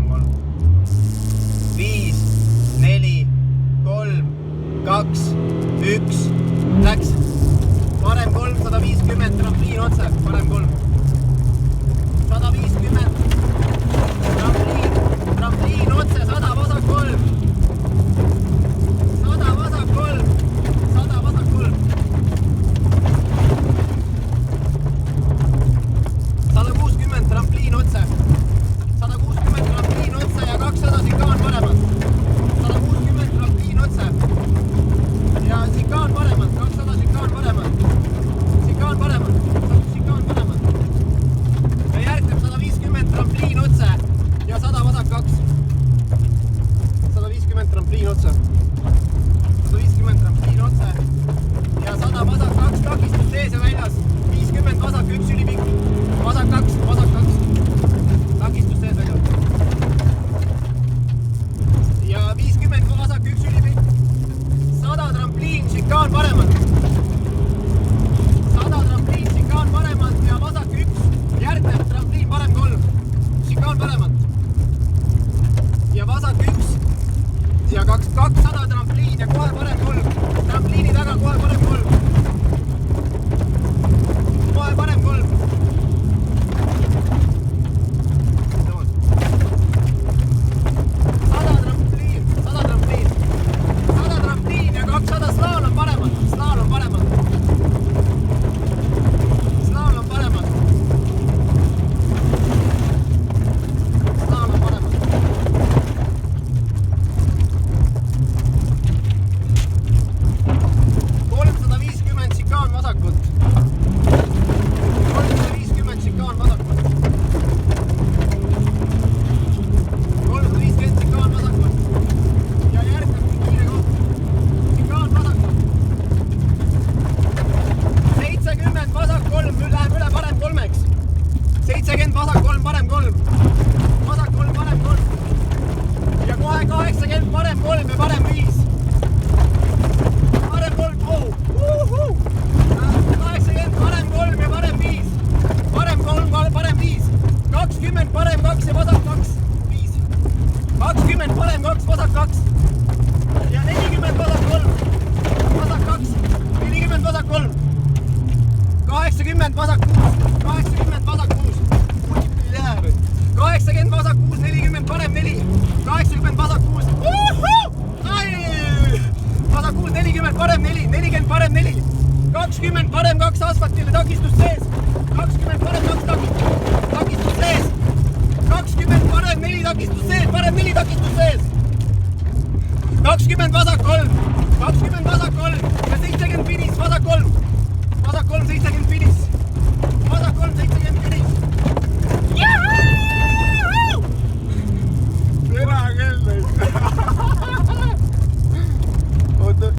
parem 3, 5, 4, 3, 2, 1, läks. Parem 3, 150, trampliin otse, parem 3. 150, trampliin otse, 100, vasak 3. 100, vasak 3. 100, vasak 3. 160, trampliin otse. 160, trampliin otse ja 200 sikaan paremat. 160, trampliin otse. Ja sikaan paremat, 200 sikaan paremat. Sikaan paremat, sikaan paremat. Ja järgneb 150, trampliin otse. Ja 100 vasak 2. 150, trampliin otse. 150, trampliin otse. Ja 100 vasak 2, takistus sees ja väljas. 50 vasak 1 ülipikk. Vasak 2, vasak 2. Takistus sees väljas. Ja 50 vasak 1 ülipikk. 100 trampliin, sikaan paremat. 100 trampliin, sikaan paremat ja vasak 1. Järgneb trampliin, parem 3. Sikaan paremat. Ja vasak 1. Ja 200 trampliin ja kohe parem 3. Trampliini taga kohe parem 3. Kohe parem 3. 100 trampliin, 100 trampliin. 100 trampliin ja 200 slaalom paremat. Slaalom paremat. Slaalom paremat. Slaalom paremat. 350 sikaan vasakult. 350 sikaan vasakult. 350 sikaan vasakult. Ja järgneb kiire koht. Sikaan vasakult. 70 vasak 3, läheb üle parem 3-ks. 70 vasak 3, parem 3. Vasak 3, parem 3. Ja kohe 80 parem 3 ja parem 5. Parem 3, oh! 80 parem 3 ja parem 5. Parem 3, parem 5. 20 parem 2 ja vasak 2. 5. 20 parem 2, vasak 2. Ja 40 vasak 3. Vasak 2. 40 vasak 3. 80 vasak 6. 80 vasak 6. 80 vasak 6, 40 parem 4. 80 vasak 6. Vasak 6, 40 parem 4. 40 parem 4. 20 parem 2 asfaltile, takistus sees. 20 parem 2 takistus sees. 20 parem 4 takistus sees, parem 4 takistus sees. 20 vasak 3. 20 vasak 3.